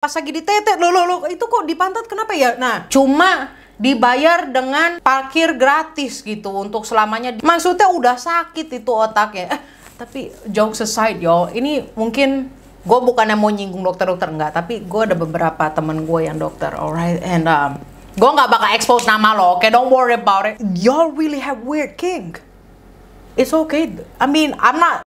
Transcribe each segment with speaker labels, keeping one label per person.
Speaker 1: pas lagi di tete, loh, itu kok di pantat kenapa ya? Nah, cuma dibayar dengan parkir gratis gitu untuk selamanya. Maksudnya udah sakit itu otaknya. Tapi jokes aside yo, ini mungkin gue bukannya mau nyinggung dokter-dokter enggak, tapi gue ada beberapa temen gue yang dokter, alright, and gue nggak bakal expose nama lo, okay, don't worry about it. Y'all really have weird kink. It's okay. I mean, I'm not.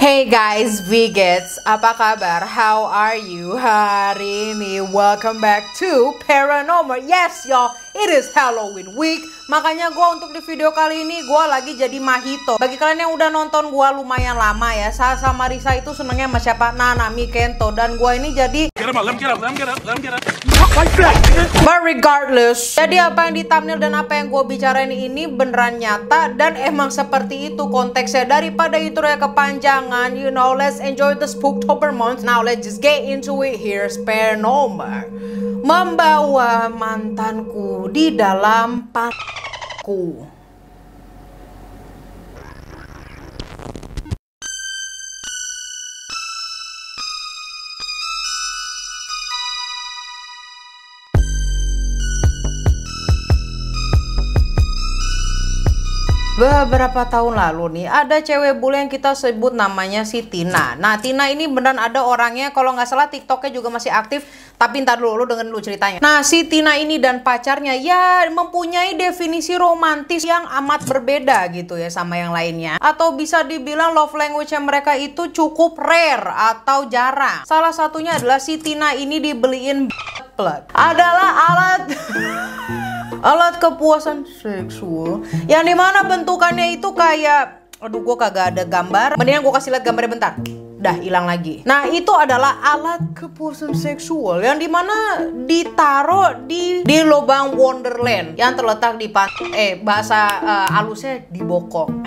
Speaker 1: Hey guys, Vigets, apa kabar? How are you hari ini? Welcome back to Paranormal. Yes y'all, it is Halloween week. Makanya gue untuk di video kali ini gue lagi jadi Mahito. Bagi kalian yang udah nonton gue lumayan lama ya, Sa sama Risa itu senengnya sama siapa? Nanami Kento. Dan gue ini jadi But regardless, jadi apa yang di thumbnail dan apa yang gue bicarain ini beneran nyata. Dan emang seperti itu konteksnya. Daripada itu ya kepanjangan, you know, let's enjoy the Spooktober month. Now let's just get into it. Here's Paranormal. Membawa mantanku di dalam pantatku. Beberapa tahun lalu nih, ada cewek bule yang kita sebut namanya si Tina. Nah, Tina ini beneran ada orangnya, kalau nggak salah TikToknya juga masih aktif. Tapi ntar dulu, lu dengerin dulu ceritanya. Nah, si Tina ini dan pacarnya ya mempunyai definisi romantis yang amat berbeda gitu ya sama yang lainnya. Atau bisa dibilang love language-nya mereka itu cukup rare atau jarang. Salah satunya adalah si Tina ini dibeliin plug. Adalah alat kepuasan seksual yang dimana bentukannya itu kayak, aduh gue kagak ada gambar, mendingan gue kasih lihat gambarnya bentar. Dah hilang lagi. Nah, itu adalah alat kepuasan seksual yang dimana ditaruh di lubang Wonderland yang terletak di bahasa halusnya di bokong.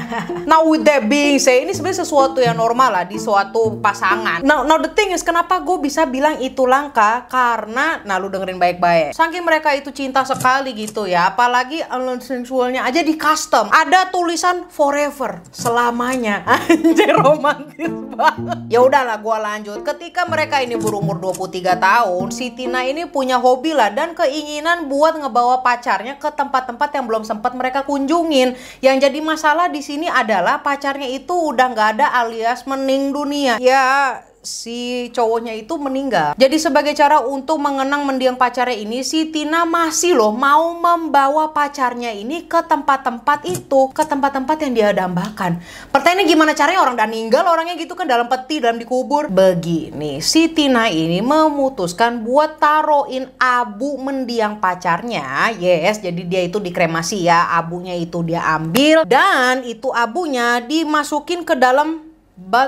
Speaker 1: Now with that being said, ini sebenarnya sesuatu yang normal lah di suatu pasangan. Now the thing is, kenapa gue bisa bilang itu langka? Karena, nah lu dengerin baik-baik, saking mereka itu cinta sekali gitu ya, apalagi alat seksualnya aja di custom, ada tulisan forever, selamanya. Anjir, romantis banget. Ya udahlah, gua lanjut. Ketika mereka ini berumur 23 tahun, si Tina ini punya hobi lah dan keinginan buat ngebawa pacarnya ke tempat-tempat yang belum sempat mereka kunjungin. Yang jadi masalah di sini adalah pacarnya itu udah nggak ada alias meninggal dunia. Ya, si cowoknya itu meninggal. Jadi sebagai cara untuk mengenang mendiang pacarnya ini, si Tina masih loh mau membawa pacarnya ini ke tempat-tempat itu, ke tempat-tempat yang dia dambakan. Pertanyaannya gimana caranya, orang udah meninggal orangnya gitu kan, dalam peti, dalam dikubur. Begini, si Tina ini memutuskan buat taruhin abu mendiang pacarnya. Yes, jadi dia itu dikremasi ya, abunya itu dia ambil dan itu abunya dimasukin ke dalam bak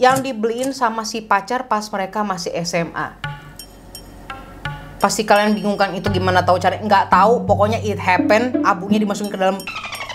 Speaker 1: yang dibeliin sama si pacar pas mereka masih SMA. Pasti kalian bingung kan itu gimana tahu cara? Nggak tahu, pokoknya it happen, abunya dimasukin ke dalam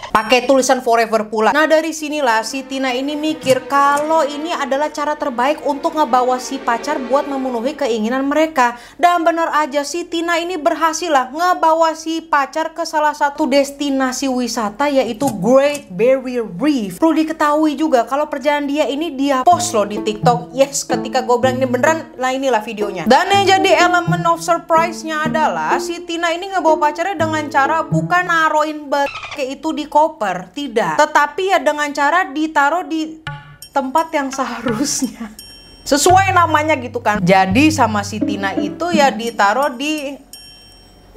Speaker 1: pakai tulisan forever pula. Nah, dari sinilah si Tina ini mikir kalau ini adalah cara terbaik untuk ngebawa si pacar buat memenuhi keinginan mereka. Dan bener aja, si Tina ini berhasil lah ngebawa si pacar ke salah satu destinasi wisata, yaitu Great Barrier Reef. Perlu diketahui juga kalau perjalanan dia ini dia post loh di TikTok. Yes, ketika gue bilang ini beneran, nah inilah videonya. Dan yang jadi elemen of surprise-nya adalah si Tina ini ngebawa pacarnya dengan cara bukan naroin kayak itu di koper, tidak, tetapi ya dengan cara ditaruh di tempat yang seharusnya sesuai namanya gitu kan. Jadi sama si Tina itu ya ditaruh di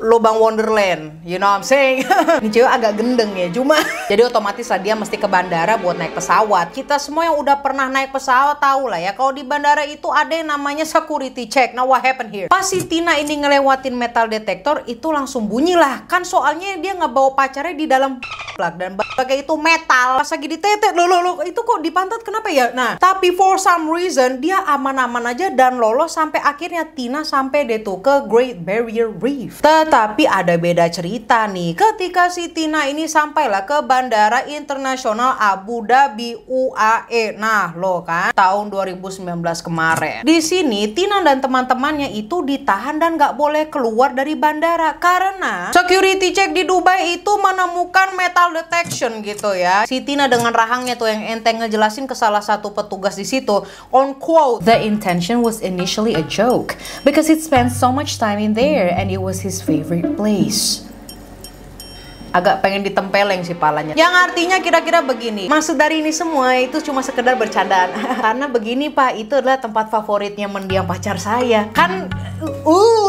Speaker 1: lubang Wonderland, you know what I'm saying? Ini cewek agak gendeng ya, cuma jadi otomatis lah dia mesti ke bandara buat naik pesawat. Kita semua yang udah pernah naik pesawat tahu lah ya, kalau di bandara itu ada yang namanya security check. Now what happened here? Pas si Tina ini ngelewatin metal detector, itu langsung bunyi lah kan, soalnya dia ngebawa pacarnya di dalam plug dan bagai itu metal. Pas lagi di tete, loh, itu kok di pantat kenapa ya? Nah, tapi for some reason dia aman-aman aja dan lolos sampai akhirnya Tina sampai deh tuh ke Great Barrier Reef. Tapi ada beda cerita nih. Ketika si Tina ini sampailah ke Bandara Internasional Abu Dhabi UAE. Nah, lo kan tahun 2019 kemarin. Di sini Tina dan teman-temannya itu ditahan dan nggak boleh keluar dari bandara karena security check di Dubai itu menemukan metal metal detection gitu ya. Si Tina dengan rahangnya tuh yang enteng ngejelasin ke salah satu petugas di situ, on quote, "The intention was initially a joke because he spent so much time in there and it was his favorite place." Agak pengen ditempeleng sih palanya. Yang artinya kira-kira begini, maksud dari ini semua itu cuma sekedar bercandaan. Karena begini Pak, itu adalah tempat favoritnya mendiang pacar saya. Kan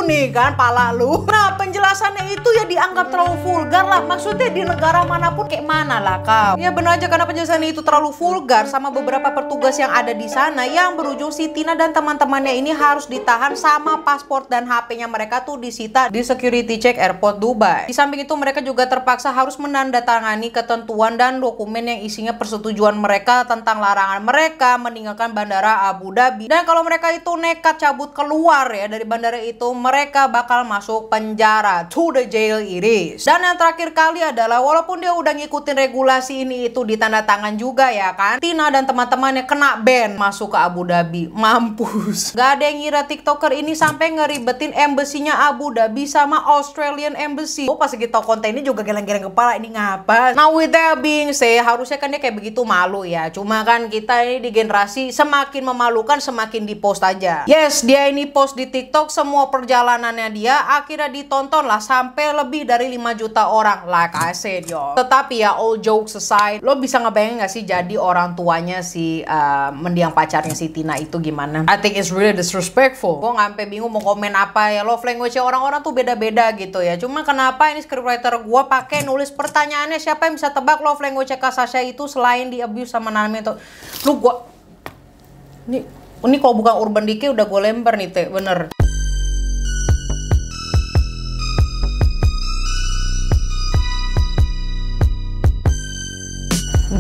Speaker 1: nih kan pala lu. Nah penjelasannya itu ya dianggap terlalu vulgar lah. Maksudnya di negara manapun kayak mana lah kau. Ya benar aja karena penjelasannya itu terlalu vulgar sama beberapa petugas yang ada di sana yang berujung si Tina dan teman-temannya ini harus ditahan sama paspor dan HP-nya mereka tuh disita di security check airport Dubai. Di samping itu mereka juga terpaksa harus menandatangani ketentuan dan dokumen yang isinya persetujuan mereka tentang larangan mereka meninggalkan bandara Abu Dhabi. Dan kalau mereka itu nekat cabut keluar ya dari bandara itu, mereka bakal masuk penjara. To the jail it is. Dan yang terakhir kali adalah walaupun dia udah ngikutin regulasi ini itu ditandatangan juga ya kan, Tina dan teman-temannya kena ban masuk ke Abu Dhabi. Mampus. Gak ada yang ngira TikToker ini sampai ngeribetin embassy-nya Abu Dhabi sama Australian Embassy. Oh pas gitu konten ini juga geleng-geleng kepala, ini ngapa? Now with that being said, harusnya kan dia kayak begitu malu ya. Cuma kan kita ini di generasi semakin memalukan semakin di post aja. Yes, dia ini post di TikTok semua perjalanannya dia, akhirnya ditonton lah sampai lebih dari 5 juta orang. Like I said yo. Tetapi ya all jokes aside, lo bisa ngebayangin gak sih jadi orang tuanya si mendiang pacarnya si Tina itu gimana? I think it's really disrespectful. Gue sampai bingung mau komen apa ya. Love language orang-orang tuh beda-beda gitu ya. Cuma kenapa ini scriptwriter gue pakai nulis pertanyaannya, siapa yang bisa tebak love language Kak Sasha itu selain di abuse sama Nami itu? Lu gua ini kalau bukan Urban Decay udah gue lempar nih teh, bener.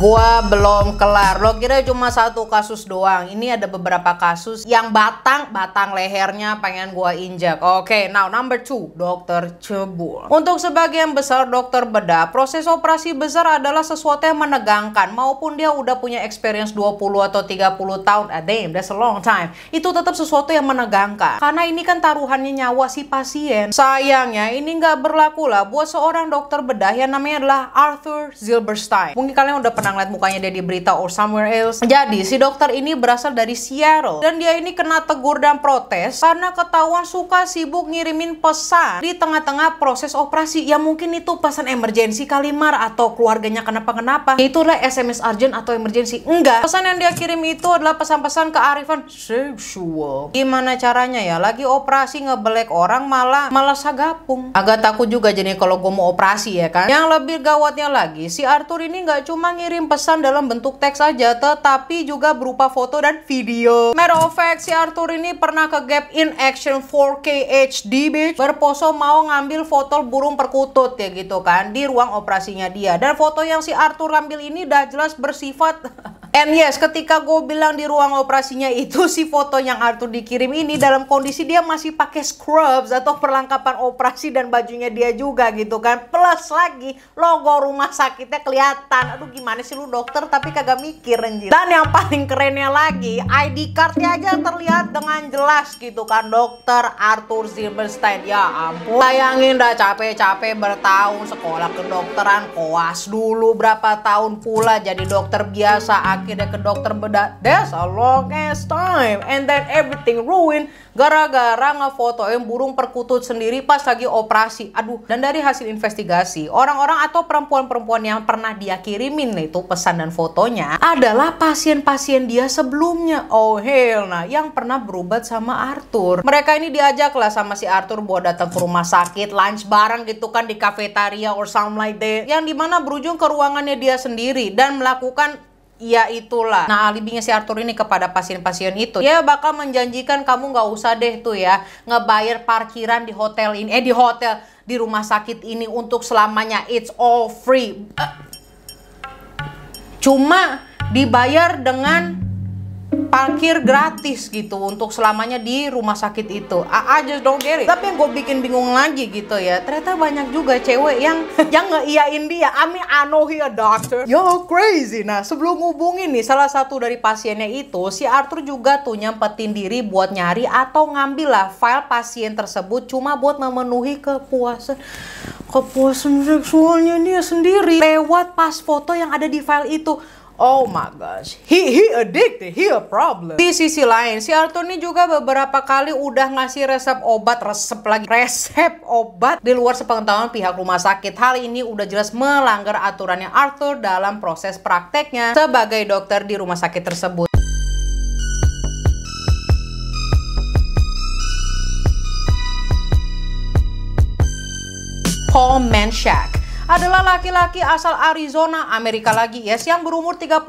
Speaker 1: Gua belum kelar. Lo kira cuma satu kasus doang. Ini ada beberapa kasus yang batang lehernya pengen gua injak. Oke, now number 2, dokter cebul. Untuk sebagian besar dokter bedah, proses operasi besar adalah sesuatu yang menegangkan. Maupun dia udah punya experience 20 atau 30 tahun. Damn, that's a long time. Itu tetap sesuatu yang menegangkan. Karena ini kan taruhannya nyawa si pasien. Sayangnya ini nggak berlaku lah buat seorang dokter bedah yang namanya adalah Arthur Zilberstein. Mungkin kalian udah pernah ngeliat mukanya dia di berita or somewhere else. Jadi si dokter ini berasal dari Seattle dan dia ini kena tegur dan protes karena ketahuan suka sibuk ngirimin pesan di tengah-tengah proses operasi. Ya mungkin itu pesan emergency kali Mar, atau keluarganya kenapa-kenapa. Itulah SMS urgent atau emergency. Enggak, pesan yang dia kirim itu adalah pesan-pesan kearifan sexual. Gimana caranya ya? Lagi operasi ngebelek orang malah sagapung. Agak takut juga jadi kalau gue mau operasi ya kan. Yang lebih gawatnya lagi, si Arthur ini nggak cuma ngirim pesan dalam bentuk teks aja, tetapi juga berupa foto dan video. Matter of fact, si Arthur ini pernah ke Gap in Action 4K HD bitch, berpose mau ngambil foto burung perkutut ya gitu kan di ruang operasinya dia. Dan foto yang si Arthur ambil ini udah jelas bersifat and yes, ketika gue bilang di ruang operasinya itu, si foto yang Arthur dikirim ini dalam kondisi dia masih pakai scrubs atau perlengkapan operasi dan bajunya dia juga gitu kan. Plus lagi logo rumah sakitnya kelihatan. Aduh gimana sih lu dokter tapi kagak mikir anjir. Dan yang paling kerennya lagi, ID cardnya aja terlihat dengan jelas gitu kan, Dokter Arthur Zilberstein. Ya ampun, bayangin dah capek-capek bertahun sekolah kedokteran, koas dulu berapa tahun pula jadi dokter biasa, akhirnya ke dokter bedah. That's a long ass time. And then everything ruined gara-gara ngefotoin burung perkutut sendiri pas lagi operasi. Aduh, dan dari hasil investigasi, orang-orang atau perempuan-perempuan yang pernah dia kirimin itu pesan dan fotonya adalah pasien-pasien dia sebelumnya. Oh hell, nah yang pernah berobat sama Arthur. Mereka ini diajak lah sama si Arthur buat datang ke rumah sakit, lunch bareng gitu kan di cafeteria or something like that. Yang dimana berujung ke ruangannya dia sendiri dan melakukan ya itulah. Nah alibinya si Arthur ini kepada pasien-pasien itu, ya bakal menjanjikan kamu nggak usah deh tuh ya ngebayar parkiran di hotel ini, di rumah sakit ini untuk selamanya. It's all free. Cuma dibayar dengan parkir gratis gitu untuk selamanya di rumah sakit itu. I just don't get it. Tapi yang gue bikin bingung lagi gitu ya, ternyata banyak juga cewek yang ngeiyain dia. I mean, I know he a doctor. Yo crazy. Nah sebelum hubungin nih salah satu dari pasiennya itu, si Arthur juga tuh nyempetin diri buat nyari atau ngambil lah file pasien tersebut cuma buat memenuhi kepuasan. kepuasan seksualnya dia sendiri lewat pas foto yang ada di file itu. Oh my gosh, he addicted, he a problem. Di sisi lain, si Arthur ini juga beberapa kali udah ngasih resep obat di luar sepengetahuan pihak rumah sakit. Hal ini udah jelas melanggar aturannya Arthur dalam proses prakteknya sebagai dokter di rumah sakit tersebut. Paul Manshak adalah laki-laki asal Arizona, Amerika lagi yes, yang berumur 31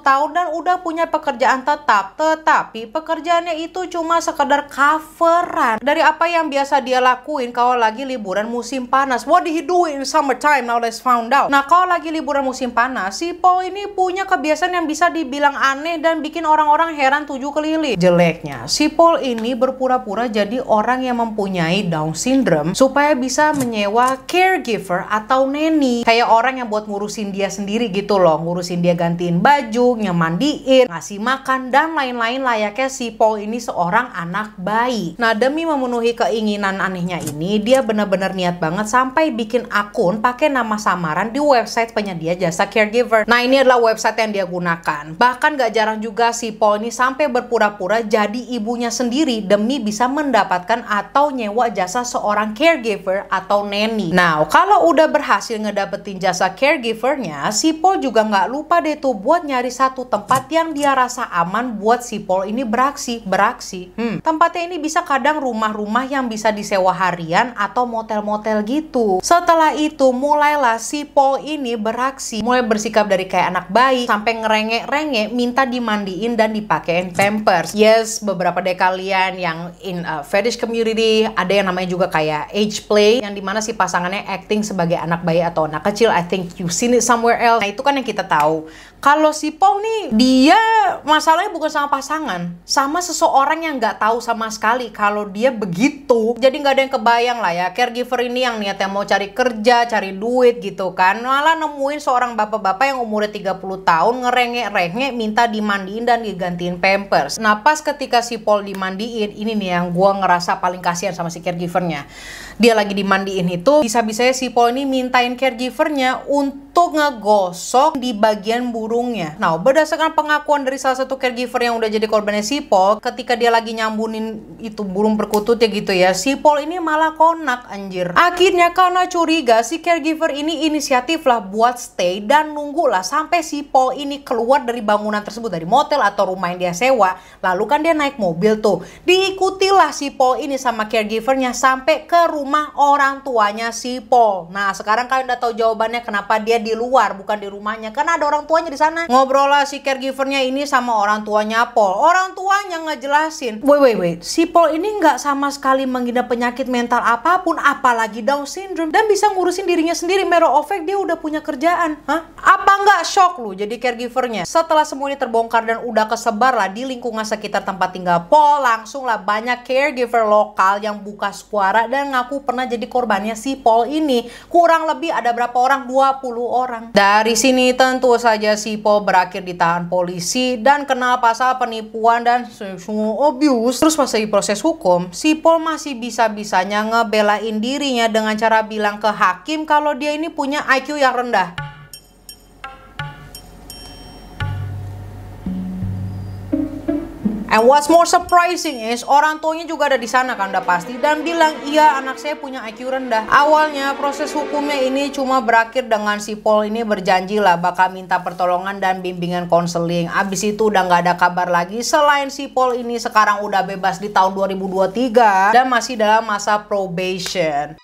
Speaker 1: tahun dan udah punya pekerjaan tetap. Tetapi pekerjaannya itu cuma sekedar coveran dari apa yang biasa dia lakuin kalau lagi liburan musim panas. What did he do in summertime? Now let's find out. Nah, kalau lagi liburan musim panas, si Paul ini punya kebiasaan yang bisa dibilang aneh dan bikin orang-orang heran tujuh keliling. Jeleknya, si Paul ini berpura-pura jadi orang yang mempunyai Down syndrome supaya bisa menyewa caregiver atau nanny, kayak orang yang buat ngurusin dia sendiri gitu loh, ngurusin dia gantiin baju, ngemandiin, ngasih makan, dan lain-lain layaknya si Paul ini seorang anak bayi. Nah, demi memenuhi keinginan anehnya ini, dia bener-bener niat banget sampai bikin akun pakai nama samaran di website penyedia jasa caregiver. Nah, ini adalah website yang dia gunakan. Bahkan gak jarang juga si Paul ini sampai berpura-pura jadi ibunya sendiri demi bisa mendapatkan atau nyewa jasa seorang caregiver atau nanny. Nah, kalau udah berhasil ngedapetin jasa caregivernya, si Paul juga nggak lupa deh tuh buat nyari satu tempat yang dia rasa aman buat si Paul ini beraksi. Tempatnya ini bisa kadang rumah-rumah yang bisa disewa harian atau motel-motel gitu. Setelah itu mulailah si Paul ini beraksi, mulai bersikap dari kayak anak bayi sampai ngerengek-rengek minta dimandiin dan dipakein pampers. Yes, beberapa dari kalian yang in fetish community ada yang namanya juga kayak age play, yang dimana si pasangannya acting sebagai anak bayi atau anak kecil. I think you've seen it somewhere else. Nah, itu kan yang kita tahu. Kalau si Paul nih, dia masalahnya bukan sama pasangan, sama seseorang yang nggak tahu sama sekali kalau dia begitu. Jadi nggak ada yang kebayang lah ya, caregiver ini yang niatnya mau cari kerja, cari duit gitu kan, malah nemuin seorang bapak-bapak yang umurnya 30 tahun ngerengek-rengek minta dimandiin dan digantiin pampers. Nah, pas ketika si Paul dimandiin, ini nih yang gua ngerasa paling kasihan sama si caregivernya. Dia lagi dimandiin itu, bisa-bisanya si Paul ini mintain caregivernya untuk ngegosok di bagian burungnya. Nah, berdasarkan pengakuan dari salah satu caregiver yang udah jadi korbannya si Paul, ketika dia lagi nyambunin itu burung perkututnya gitu ya, si Paul ini malah konak anjir. Akhirnya karena curiga, si caregiver ini inisiatif lah buat stay dan nunggu lah sampai si Paul ini keluar dari bangunan tersebut, dari motel atau rumah yang dia sewa. Lalu kan dia naik mobil tuh, diikutilah si Paul ini sama caregivernya sampai ke rumah orang tuanya si Paul. Nah, sekarang kalian udah tahu jawabannya kenapa dia di luar bukan di rumahnya, karena ada orang tuanya di sana. Ngobrol lah si caregivernya ini sama orang tuanya Paul. Orang tuanya ngejelasin, wait, si Paul ini nggak sama sekali mengidap penyakit mental apapun, apalagi Down syndrome, dan bisa ngurusin dirinya sendiri. Matter of fact, dia udah punya kerjaan. Apa nggak shock lu jadi caregivernya? Setelah semua ini terbongkar dan udah kesebar lah di lingkungan sekitar tempat tinggal Paul, langsung lah banyak caregiver lokal yang buka suara dan ngaku pernah jadi korbannya si Paul ini. Kurang lebih ada berapa orang? 20 orang. Dari sini tentu saja si Paul berakhir ditahan polisi dan kenal pasal penipuan dan sexual abuse. Terus pas di proses hukum, si Paul masih bisa-bisanya ngebelain dirinya dengan cara bilang ke hakim kalau dia ini punya IQ yang rendah. And what's more surprising is orang tuanya juga ada di sana kan udah pasti dan bilang iya anak saya punya IQ rendah. Awalnya proses hukumnya ini cuma berakhir dengan si Paul ini berjanji lah bakal minta pertolongan dan bimbingan konseling. Abis itu udah nggak ada kabar lagi selain si Paul ini sekarang udah bebas di tahun 2023 dan masih dalam masa probation.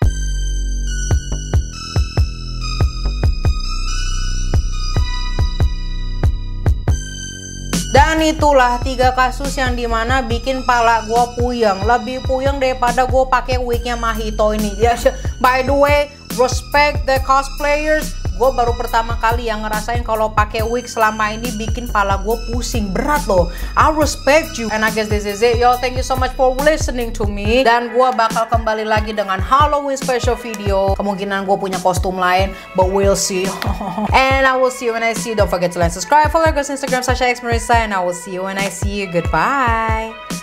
Speaker 1: Dan itulah 3 kasus yang dimana bikin pala gue puyeng. Lebih puyeng daripada gue pakai wignya Mahito ini. Ya, by the way, respect the cosplayers. Gue baru pertama kali yang ngerasain kalau pakai wig selama ini bikin pala gue pusing, berat loh. I respect you. And I guess this is it, yo. Thank you so much for listening to me. Dan gue bakal kembali lagi dengan Halloween special video. Kemungkinan gue punya kostum lain, but we'll see. And I will see you when I see you. Don't forget to like, subscribe, follow us on Instagram @xmarissa, and I will see you when I see you. Goodbye.